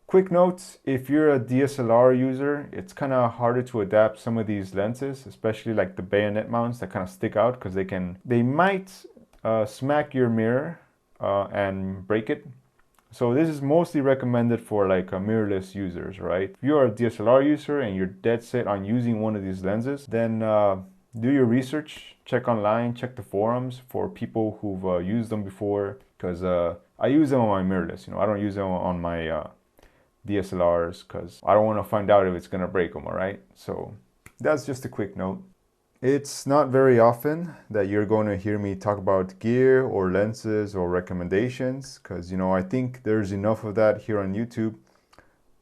Quick note, if you're a DSLR user, it's kind of harder to adapt some of these lenses, especially like the bayonet mounts that kind of stick out because they might smack your mirror and break it. So this is mostly recommended for like mirrorless users, right? If you're a DSLR user and you're dead set on using one of these lenses, then do your research, check online, check the forums for people who've used them before, because I use them on my mirrorless, I don't use them on my DSLRs because I don't want to find out if it's going to break them, all right? So that's just a quick note. It's not very often that you're going to hear me talk about gear or lenses or recommendations because, I think there's enough of that here on YouTube.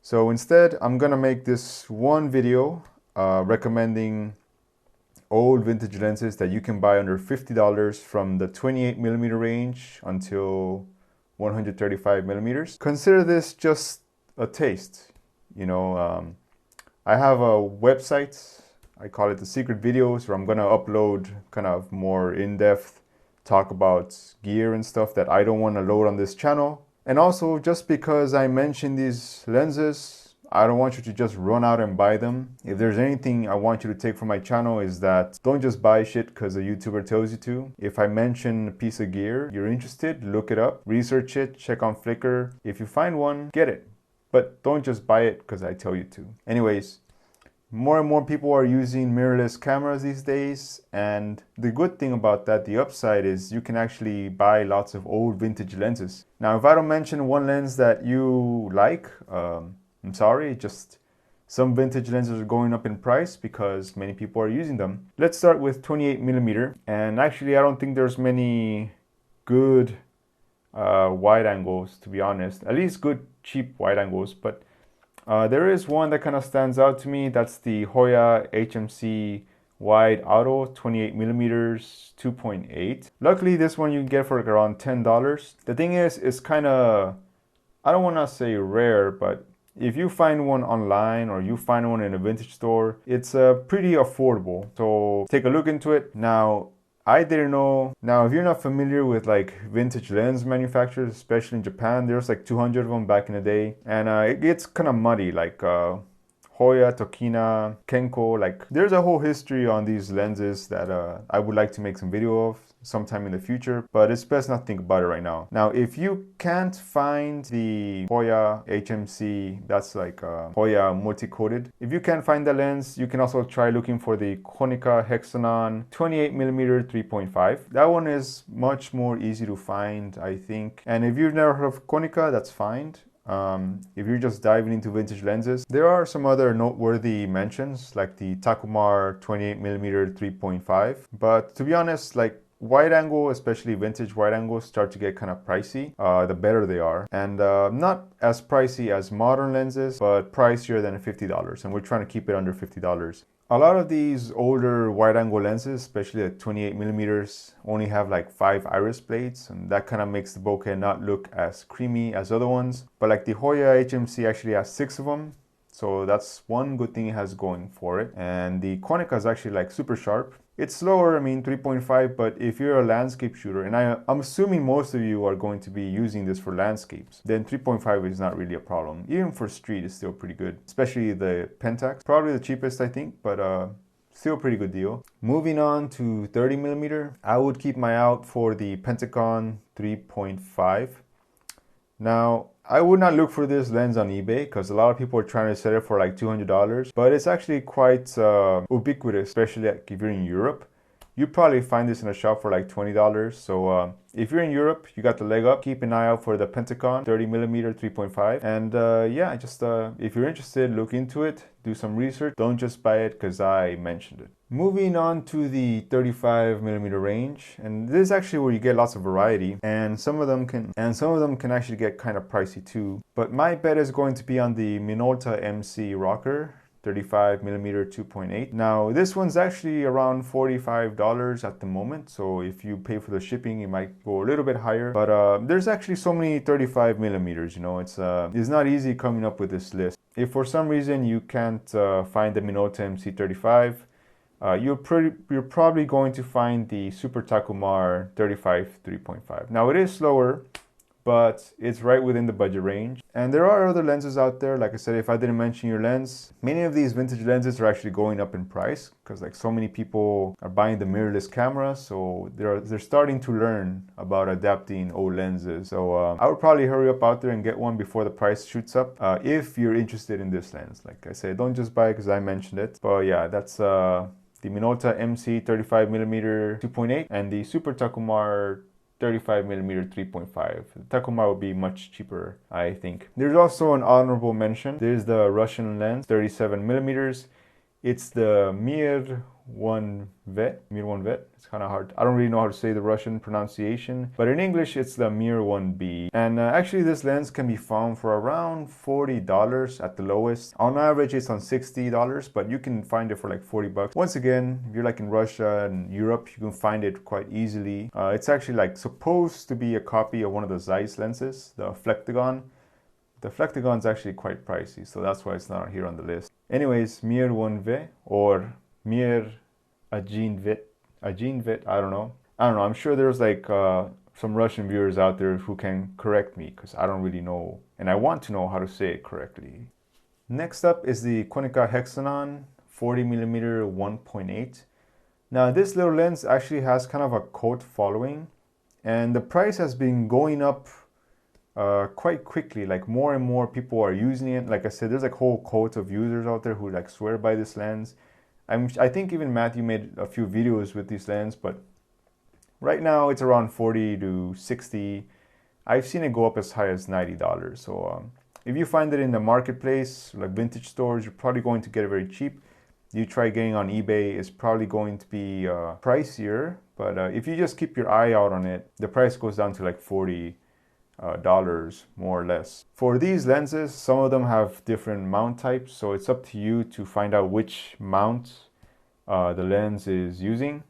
So instead, I'm going to make this one video recommending old vintage lenses that you can buy under $50 from the 28mm range until 135mm. Consider this just a taste. I have a website, I call it the secret videos, where I'm gonna upload kind of more in-depth talk about gear and stuff that I don't want to load on this channel. And also, just because I mention these lenses, I don't want you to just run out and buy them. If there's anything I want you to take from my channel is that don't just buy shit because a YouTuber tells you to. If I mention a piece of gear, you're interested, look it up, research it, check on Flickr. If you find one, get it. But don't just buy it because I tell you to. Anyways, more and more people are using mirrorless cameras these days, and the good thing about that, the upside, is you can actually buy lots of old vintage lenses. Now, if I don't mention one lens that you like, I'm sorry, just some vintage lenses are going up in price because many people are using them. Let's start with 28mm, and actually I don't think there's many good wide angles, to be honest, at least good cheap wide angles, but there is one that kind of stands out to me. That's the HOYA HMC wide auto 28mm 2.8. Luckily this one you can get for like around $10. The thing is, it's kind of, I don't want to say rare, but if you find one online or you find one in a vintage store, it's pretty affordable. So take a look into it. Now, I didn't know. Now, if you're not familiar with like vintage lens manufacturers, especially in Japan, there's like 200 of them back in the day. And it gets kind of muddy, like HOYA, Tokina, Kenko. Like there's a whole history on these lenses that I would like to make some video of sometime in the future, but it's best not to think about it right now. Now, if you can't find the HOYA HMC, that's like HOYA multi-coated. If you can't find the lens, you can also try looking for the KONICA HEXANON 28mm 3.5. That one is much more easy to find, I think. And if you've never heard of KONICA, that's fine. If you're just diving into vintage lenses, there are some other noteworthy mentions like the TAKUMAR 28mm 3.5. But to be honest, like wide angle, especially vintage wide angles, start to get kind of pricey the better they are, and not as pricey as modern lenses, but pricier than $50, and we're trying to keep it under $50. A lot of these older wide angle lenses, especially at 28mm, only have like 5 iris blades, and that kind of makes the bokeh not look as creamy as other ones. But like the HOYA HMC actually has 6 of them, so that's one good thing it has going for it. And the KONICA is actually like super sharp. It's slower, 3.5, but if you're a landscape shooter, and I'm assuming most of you are going to be using this for landscapes, then 3.5 is not really a problem. Even for street, it's still pretty good, especially the Pentax. Probably the cheapest, I think, but still a pretty good deal. Moving on to 30mm, I would keep my eye out for the PENTACON 3.5. Now, I would not look for this lens on eBay because a lot of people are trying to sell it for like $200, but it's actually quite ubiquitous, especially like if you're in Europe. You probably find this in a shop for like $20. So if you're in Europe, you got the leg up. Keep an eye out for the PENTACON 30mm 3.5. And yeah, just if you're interested, look into it, do some research. Don't just buy it because I mentioned it. Moving on to the 35mm range, and this is actually where you get lots of variety, and some of them can actually get kind of pricey too. But my bet is going to be on the MINOLTA MC ROKKOR 35mm 2.8. Now this one's actually around $45 at the moment, so if you pay for the shipping it might go a little bit higher, but there's actually so many 35mm, it's not easy coming up with this list. If for some reason you can't find the MINOLTA MC 35, you're probably going to find the Super TAKUMAR 35 3.5. Now it is slower, but it's right within the budget range. And there are other lenses out there. Like I said, if I didn't mention your lens, many of these vintage lenses are actually going up in price because like so many people are buying the mirrorless camera, so they're starting to learn about adapting old lenses. So I would probably hurry up out there and get one before the price shoots up if you're interested in this lens. Like I said, don't just buy it because I mentioned it. But yeah, that's the MINOLTA MC 35mm 2.8 and the Super TAKUMAR 35mm 3.5. The TAKUMAR will be much cheaper, I think. There's also an honorable mention. There's the Russian lens, 37mm. It's the MEYER 1V. MEYER 1V. It's kind of hard. I don't really know how to say the Russian pronunciation, but in English it's the MEYER 1B. And actually this lens can be found for around $40 at the lowest. On average it's on $60, but you can find it for like 40 bucks. Once again, if you're like in Russia and Europe, you can find it quite easily. It's actually like supposed to be a copy of one of the Zeiss lenses, the Flectagon. The Flectagon is actually quite pricey, so that's why it's not here on the list. Anyways, MEYER 1V or MEYER HG, I don't know. I'm sure there's like some Russian viewers out there who can correct me because I don't really know and I want to know how to say it correctly. Next up is the KONICA HEXANON 40mm 1.8. Now this little lens actually has kind of a cult following and the price has been going up quite quickly. Like more and more people are using it. Like I said, there's like a whole cult of users out there who like swear by this lens. I think even Matthew made a few videos with this lens, but right now it's around 40 to 60. I've seen it go up as high as $90. So if you find it in the marketplace, like vintage stores, you're probably going to get it very cheap. You try getting on eBay, it's probably going to be pricier. But if you just keep your eye out on it, the price goes down to like $40 more or less. For these lenses, some of them have different mount types, so it's up to you to find out which mount the lens is using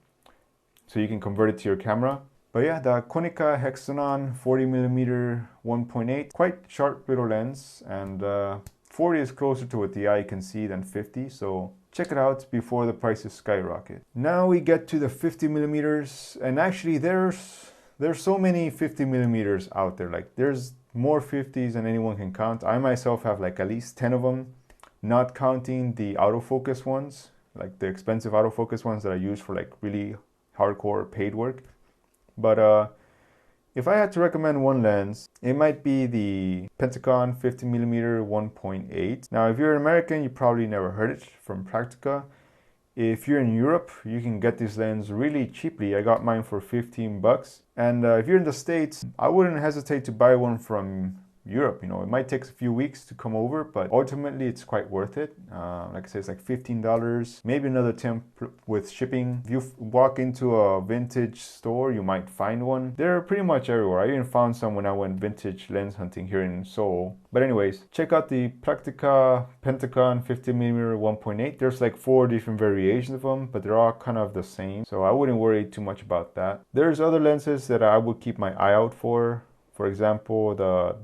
so you can convert it to your camera. But yeah, the KONICA HEXANON 40mm 1.8, quite sharp little lens, and 40 is closer to what the eye can see than 50, so check it out before the prices skyrocket. Now we get to the 50mm, and actually there's so many 50mm out there. Like there's more 50s than anyone can count. I myself have like at least 10 of them, not counting the autofocus ones, like the expensive autofocus ones that I use for like really hardcore paid work. But if I had to recommend one lens, it might be the PENTACON 50mm 1.8. Now if you're an American, you probably never heard it from Praktica. If you're in Europe, you can get this lens really cheaply. I got mine for 15 bucks. And if you're in the States, I wouldn't hesitate to buy one from Europe. You know, it might take a few weeks to come over, but ultimately it's quite worth it. Like I said, it's like $15, maybe another 10 with shipping. If you walk into a vintage store, you might find one. They're pretty much everywhere. I even found some when I went vintage lens hunting here in Seoul. But anyways, check out the Praktica PENTACON 50mm 1.8. There's like 4 different variations of them, but they're all kind of the same. So I wouldn't worry too much about that. There's other lenses that I would keep my eye out for. For example, the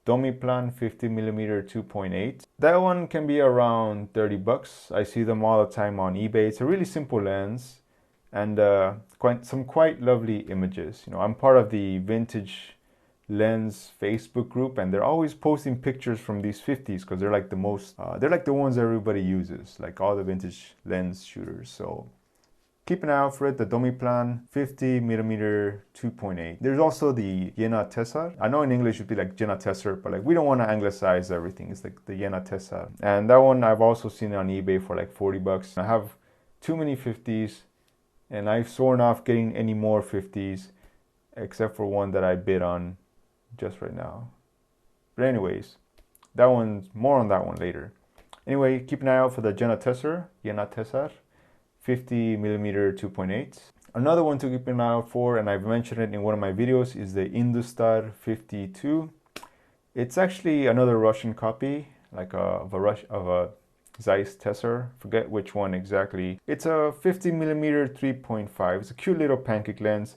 DOMIPLAN 50mm 2.8. That one can be around 30 bucks. I see them all the time on eBay. It's a really simple lens and some quite lovely images. You know, I'm part of the vintage lens Facebook group and they're always posting pictures from these 50s because they're like the most, they're like the ones everybody uses, like all the vintage lens shooters. So keep an eye out for it, the DOMIPLAN 50mm 2.8. There's also the Jena Tessar. I know in English it'd be like Jena Tessar, but like we don't want to anglicize everything. It's like the Jena Tessar. And that one I've also seen on eBay for like 40 bucks. I have too many 50s and I've sworn off getting any more 50s except for one that I bid on just right now. But anyways, that one's more on that one later. Anyway, keep an eye out for the Jena Tessar 50mm 2.8. Another one to keep an eye out for, and I've mentioned it in one of my videos, is the Industar 52. It's actually another Russian copy, like of a Zeiss Tessar. Forget which one exactly. It's a 50mm 3.5. It's a cute little pancake lens.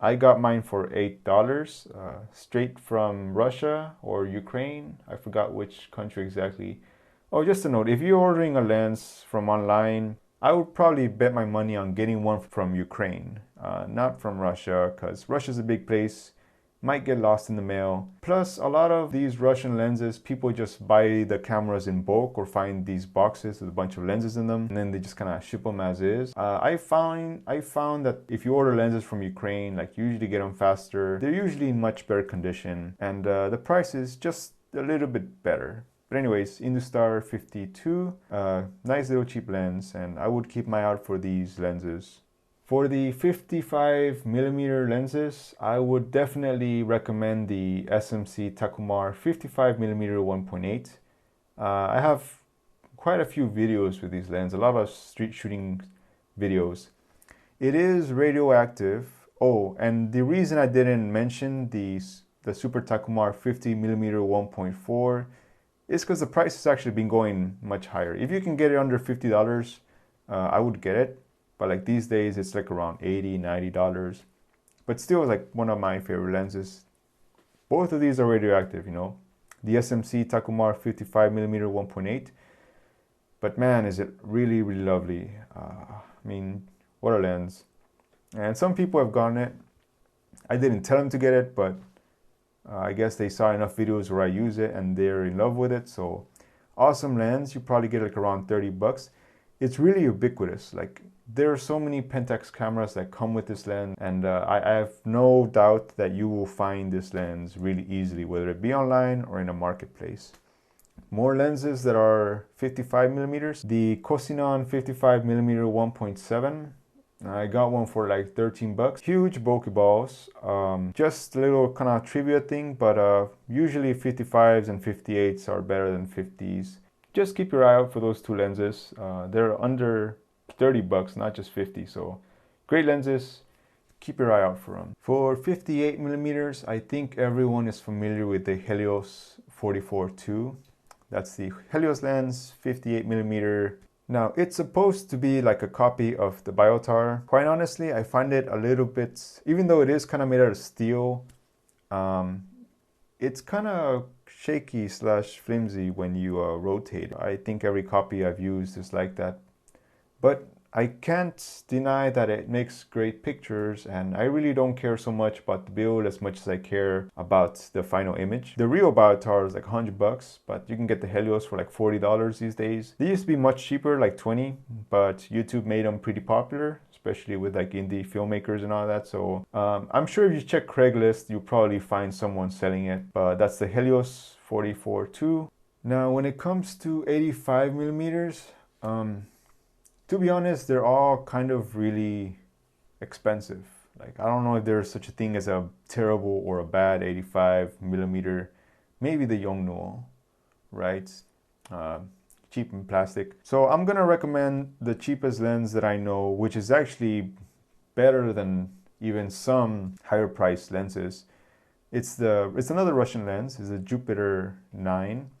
I got mine for $8, straight from Russia or Ukraine. I forgot which country exactly. Oh, just a note, if you're ordering a lens from online, I would probably bet my money on getting one from Ukraine, not from Russia, because Russia's a big place. might get lost in the mail. Plus, a lot of these Russian lenses, people just buy the cameras in bulk or find these boxes with a bunch of lenses in them, and then they just kind of ship them as is. I found that if you order lenses from Ukraine, like, you usually get them faster. They're usually in much better condition, and the price is just a little bit better. But anyways, Industar 52, nice little cheap lens, and I would keep my eye out for these lenses. For the 55mm lenses, I would definitely recommend the SMC TAKUMAR 55mm 1.8. I have quite a few videos with these lenses, a lot of street shooting videos. It is radioactive. Oh, and the reason I didn't mention the Super TAKUMAR 50mm 1.4 is because the price has actually been going much higher. If you can get it under $50, I would get it. But like these days, it's like around $80, $90. But still, like, one of my favorite lenses. Both of these are radioactive, you know. The SMC TAKUMAR 55mm 1.8. But man, is it really, really lovely. I mean, what a lens. And some people have gotten it. I didn't tell them to get it, but I guess they saw enough videos where I use it and they're in love with it. So awesome lens. You probably get like around 30 bucks. It's really ubiquitous. Like, there are so many Pentax cameras that come with this lens, and I have no doubt that you will find this lens really easily, whether it be online or in a marketplace. More lenses that are 55mm. The COSINON 55mm 1.7. I got one for like 13 bucks. Huge bokeh balls. Just a little kind of trivia thing, but usually 55s and 58s are better than 50s. Just keep your eye out for those two lenses. They're under 30 bucks, not just 50. So great lenses. Keep your eye out for them. For 58mm, I think everyone is familiar with the HELIOS 44-2. That's the HELIOS lens, 58mm. Now, it's supposed to be like a copy of the Biotar. Quite honestly, I find it a little bit, even though it is kind of made out of steel, it's kind of shaky slash flimsy when you rotate. I think every copy I've used is like that. But I can't deny that it makes great pictures, and I really don't care so much about the build as much as I care about the final image. The real Biotar is like 100 bucks, but you can get the Helios for like $40 these days. They used to be much cheaper, like 20, but YouTube made them pretty popular, especially with like indie filmmakers and all that. So I'm sure if you check Craigslist, you'll probably find someone selling it. But that's the HELIOS 44-2. Now, when it comes to 85mm, to be honest, they're all kind of really expensive. Like, I don't know if there's such a thing as a terrible or a bad 85mm. Maybe the Yongnuo, right? Cheap and plastic. So I'm gonna recommend the cheapest lens that I know, which is actually better than even some higher priced lenses. It's another Russian lens. It's a Jupiter 9.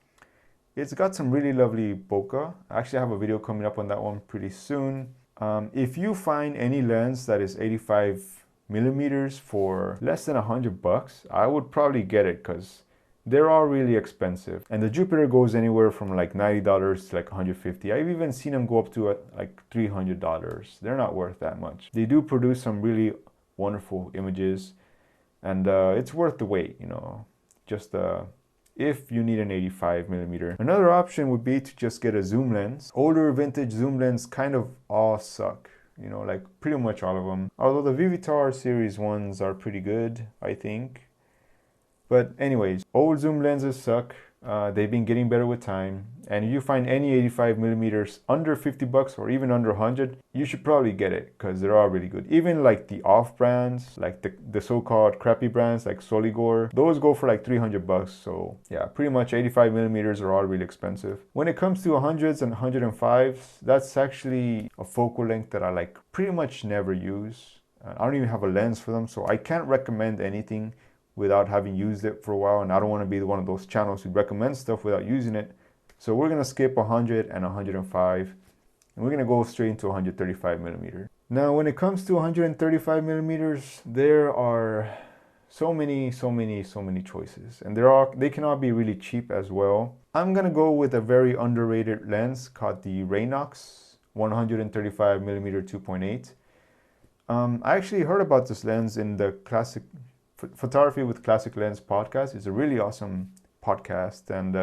It's got some really lovely bokeh. I actually have a video coming up on that one pretty soon. If you find any lens that is 85mm for less than 100 bucks, I would probably get it, because they're all really expensive. And the Jupiter goes anywhere from like $90 to like $150. I've even seen them go up to like $300. They're not worth that much. They do produce some really wonderful images, and it's worth the wait, you know, just if you need an 85mm. Another option would be to just get a zoom lens. Older vintage zoom lens kind of all suck, you know, like pretty much all of them. Although the VIVITAR series ones are pretty good, I think. But anyways, old zoom lenses suck. They've been getting better with time. And if you find any 85mm under 50 bucks or even under 100, you should probably get it, because they're all really good. Even like the off brands, like the so-called crappy brands like Soligor, those go for like 300 bucks. So yeah, pretty much 85mm are all really expensive. When it comes to 100s and 105s, that's actually a focal length that I like pretty much never use. I don't even have a lens for them, so I can't recommend anything without having used it for a while, and I don't want to be one of those channels who recommend stuff without using it. So we're going to skip 100 and 105, and we're going to go straight into 135mm. Now, when it comes to 135mm, there are so many choices, and they can all be really cheap as well. I'm going to go with a very underrated lens called the RAYNOX 135mm 2.8. I actually heard about this lens in the classic Photography with Classic Lens podcast is a really awesome podcast, and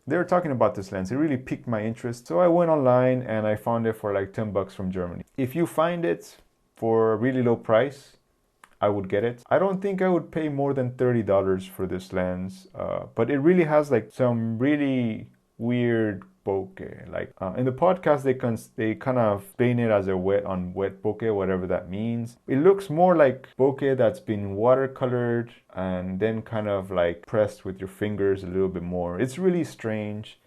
they were talking about this lens. It really piqued my interest, so I went online and I found it for like 10 bucks from Germany. If you find it for a really low price, I would get it. I don't think I would pay more than $30 for this lens, but it really has like some really weird bokeh. Like in the podcast, they kind of explain it as a wet on wet bokeh, whatever that means. It looks more like bokeh that's been watercolored and then kind of like pressed with your fingers a little bit more. It's really strange.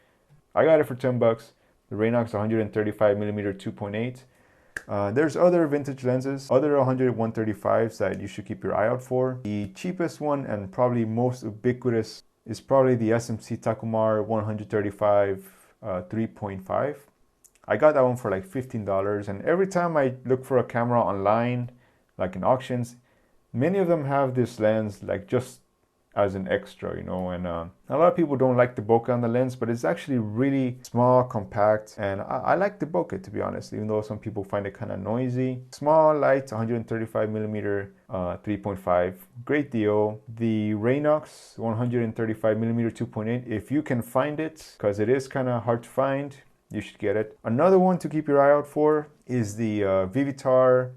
I got it for 10 bucks. The RAYNOX 135mm 2.8. There's other vintage lenses, other 135s that you should keep your eye out for. The cheapest one and probably most ubiquitous is probably the SMC TAKUMAR 135 3.5. I got that one for like $15, and every time I look for a camera online, like in auctions, many of them have this lens like just as an extra, you know, and a lot of people don't like the bokeh on the lens, but it's actually really small, compact, and I like the bokeh, to be honest, even though some people find it kind of noisy. Small, light, 135mm 3.5, great deal. The RAYNOX 135mm 2.8, if you can find it, because it is kind of hard to find, you should get it. Another one to keep your eye out for is the VIVITAR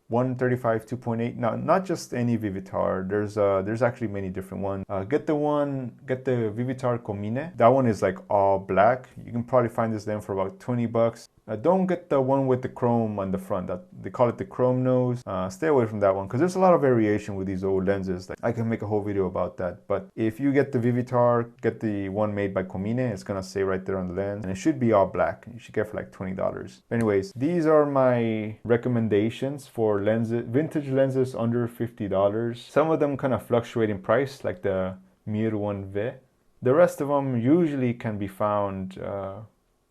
135 2.8. Now, not just any VIVITAR. There's actually many different ones. Get the VIVITAR KOMINE. That one is like all black. You can probably find this lens for about 20 bucks. Don't get the one with the chrome on the front. They call it the chrome nose. Stay away from that one because there's a lot of variation with these old lenses. Like, I can make a whole video about that. But if you get the VIVITAR, get the one made by KOMINE. It's gonna say right there on the lens, and it should be all black. You should get it for like $20. Anyways, these are my recommendations for lenses, vintage lenses under $50. Some of them kind of fluctuate in price, like the MEYER 1V. The rest of them usually can be found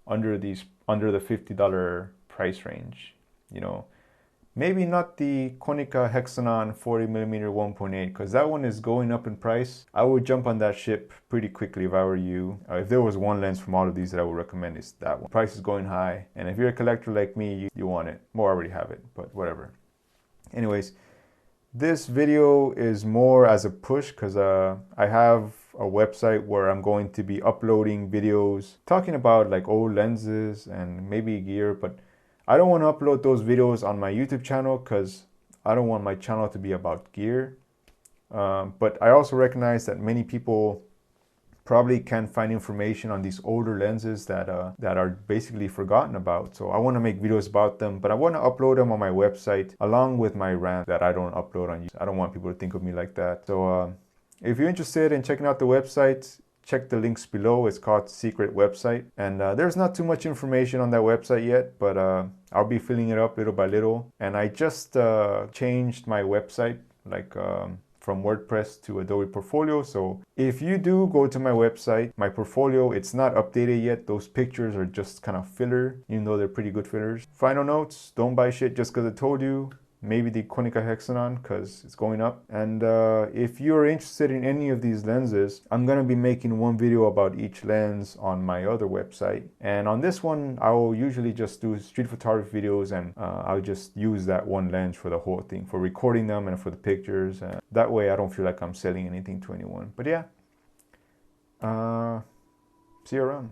under the $50 price range. You know, maybe not the KONICA HEXANON 40mm 1.8, because that one is going up in price. I would jump on that ship pretty quickly if I were you. If there was one lens from all of these that I would recommend, it's that one. Price is going high, and if you're a collector like me, you want it. Well, I already have it, but whatever. Anyways, this video is more as a push because I have a website where I'm going to be uploading videos talking about like old lenses and maybe gear, but I don't want to upload those videos on my YouTube channel because I don't want my channel to be about gear. But I also recognize that many people probably can find information on these older lenses that are basically forgotten about. So I want to make videos about them, but I want to upload them on my website along with my rant that I don't upload on YouTube. I don't want people to think of me like that. So if you're interested in checking out the website, check the links below. It's called Secret Website, and there's not too much information on that website yet, but I'll be filling it up little by little. And I just changed my website, like from WordPress to Adobe Portfolio. So if you do go to my website, my portfolio, it's not updated yet. Those pictures are just kind of filler, even though they're pretty good fillers. Final notes: don't buy shit just because I told you. Maybe the KONICA HEXANON because it's going up. And if you're interested in any of these lenses, I'm gonna be making one video about each lens on my other website. And on this one, I will usually just do street photography videos, and I'll just use that one lens for the whole thing, for recording them and for the pictures. That way I don't feel like I'm selling anything to anyone. But yeah, see you around.